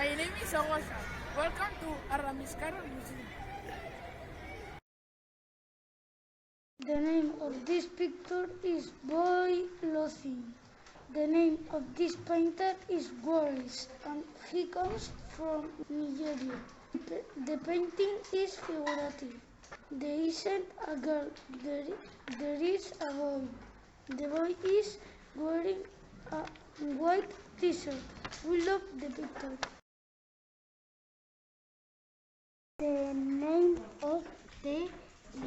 My name is Awasha. Welcome to Aramiscaro Museum. The name of this picture is Boy Lothy. The name of this painter is Wallace, and he comes from Nigeria. The painting is figurative. There isn't a girl, there is a boy. The boy is wearing a white t-shirt. We love the picture. The name of the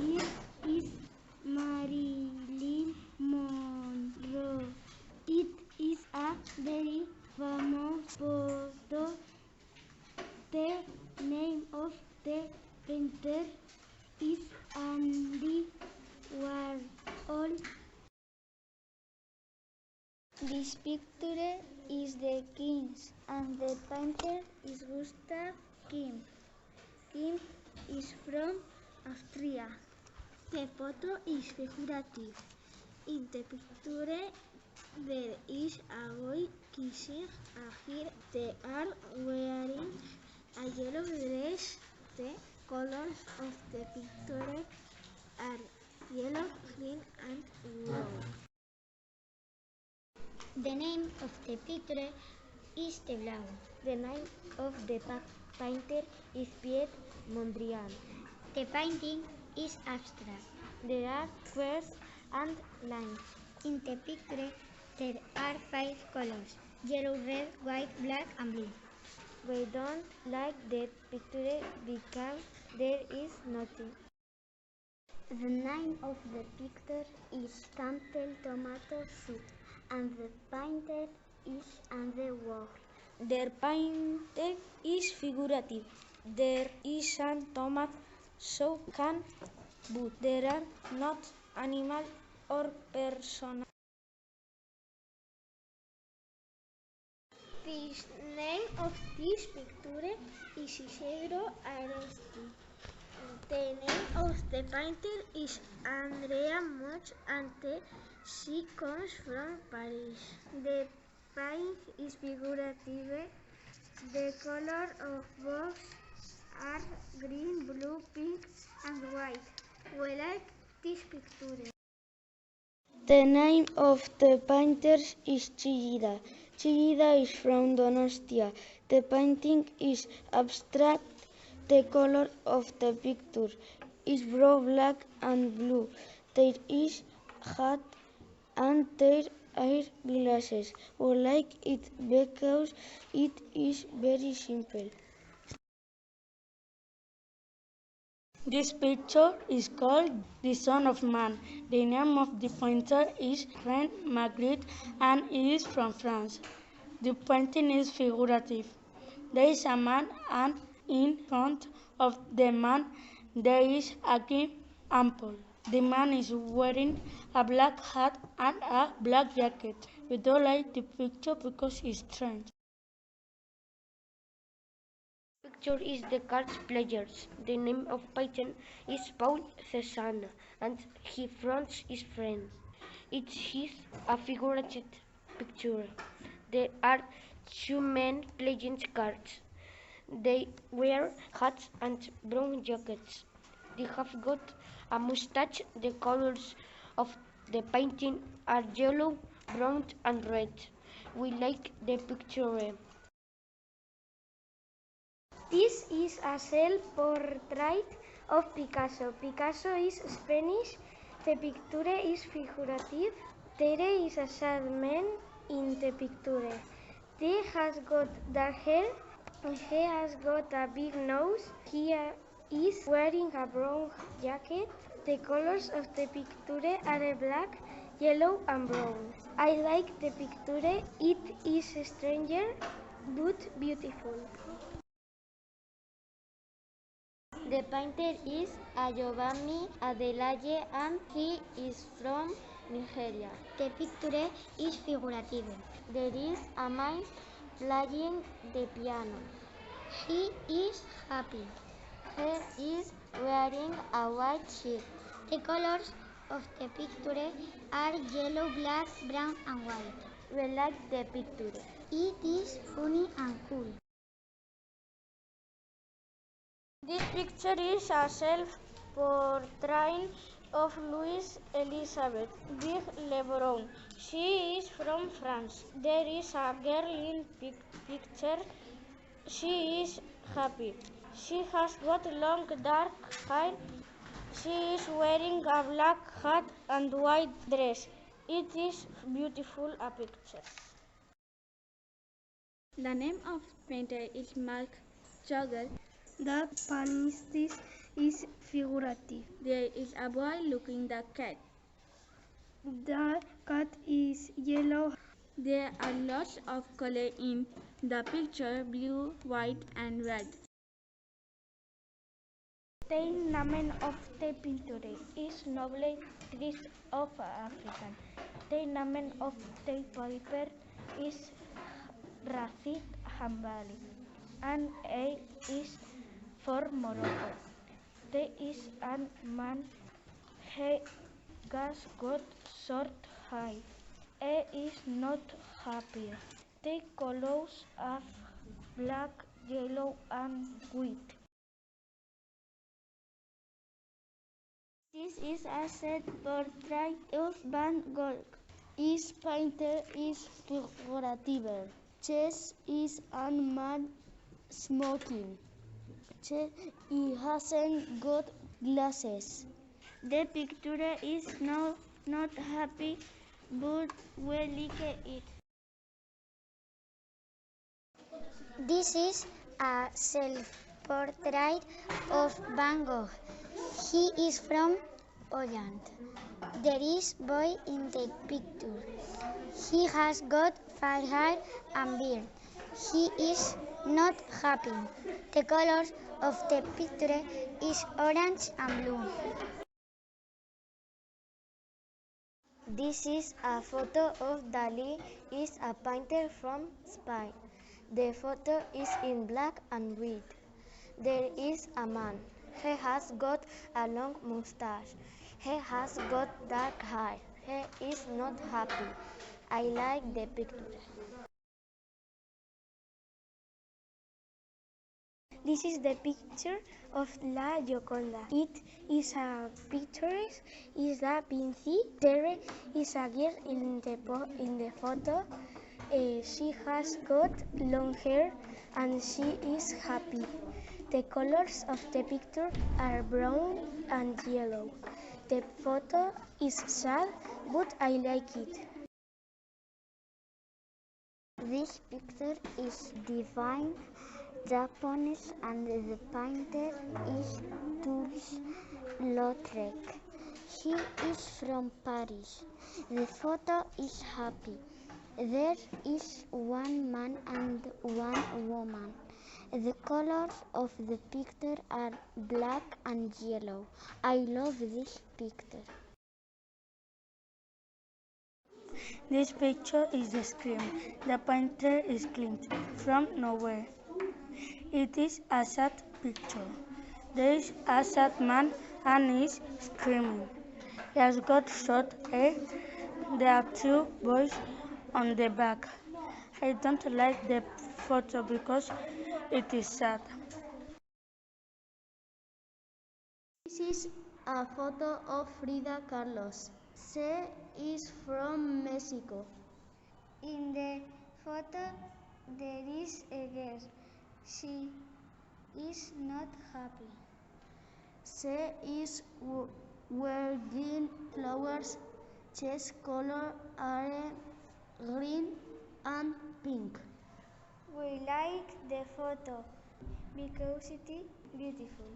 year is Marilyn Monroe. It is a very famous photo. The name of the painter is Andy Warhol. This picture is the King's and the painter is Gustav Klimt. Klimt is from Austria. The photo is figurative. In the picture, there is a boy kissing a girl. They are wearing a yellow dress. The colors of the picture are yellow, green, and blue. The name of the picture is The Blau. The name of the painter is Pierre Mondrian. The painting is abstract. There are squares and lines. In the picture, there are 5 colors: yellow, red, white, black, and blue. We don't like the picture because there is nothing. The name of the picture is Campbell Tomato Soup, and the painter is Andy Warhol. Their painting is figurative. There is a tomato soup can, but there are not animals or persons. The name of this picture is Isidro Aresti. The name of the painter is Andrea Moch, and she comes from Paris. The paint is figurative. The color of box are green, blue, pink, and white. We like this picture. The name of the painter is Chillida. Chillida is from Donostia. The painting is abstract. The color of the picture is brown, black, and blue. There is hat and there are glasses. We like it because it is very simple. This picture is called The Son of Man. The name of the painter is Ren Magritte and it is from France. The painting is figurative. There is a man and in front of the man there is a green apple. The man is wearing a black hat and a black jacket. We don't like the picture because it's strange. Picture is the card players. The name of painter is Paul Cézanne and he fronts his friend. It is a figurative picture. There are 2 men playing cards. They wear hats and brown jackets. They have got a mustache. The colors of the painting are yellow, brown, and red. We like the picture. This is a self-portrait of Picasso. Picasso is Spanish. The picture is figurative. There is a sad man in the picture. He has got dark hair. He has got a big nose. He is wearing a brown jacket. The colors of the picture are black, yellow, and brown. I like the picture. It is stranger but beautiful. The painter is Giovanni Adelaide and he is from Nigeria. The picture is figurative. There is a man playing the piano. He is happy. He is wearing a white shirt. The colors of the picture are yellow, black, brown, and white. We like the picture. It is funny and cool. This picture is a self-portrait of Louise Elizabeth Big LeBron. She is from France. There is a girl in picture. She is happy. She has got long dark hair. She is wearing a black hat and white dress. It is beautiful a picture. The name of painter is Mark Chagall. The painting is figurative. There is a boy looking the cat. The cat is yellow. There are lots of color in the picture: blue, white, and red. The name of the picture is Noble Trees of Africa. The name of the paper is Rashid Hambali, and A is for Morocco. There is a man. He has got short hair. A is not happy. The colors are black, yellow, and white. This is a set portrait of Van Gogh. His painter is figurative. Chess is a man smoking. He hasn't got glasses. The picture is not happy, but we like it. This is a self-portrait of Van Gogh. He is from Holland. There is boy in the picture. He has got fair hair and beard. He is not happy. The colors of the picture is orange and blue. This is a photo of Dali. Is a painter from Spain. The photo is in black and white. There is a man. He has got a long mustache. He has got dark hair. He is not happy. I like the picture. This is the picture of La Gioconda. It is a picture. Is a Vinci. There is a girl in the photo. She has got long hair and she is happy. The colors of the picture are brown and yellow. The photo is sad, but I like it. This picture is divine Japanese and the painter is Toulouse-Lautrec. He is from Paris. The photo is happy. There is one man and one woman. The colors of the picture are black and yellow. I love this picture. This picture is a scream. The painter is Klimt from Norway. It is a sad picture. There is a sad man and he is screaming. He has got short hair. There are two boys on the back. I don't like the photo because it is sad. This is a photo of Frida Kahlo. She is from Mexico. In the photo, there is a girl. She is not happy. She is wearing flowers. Chest color are green and pink. We like the photo because it is beautiful.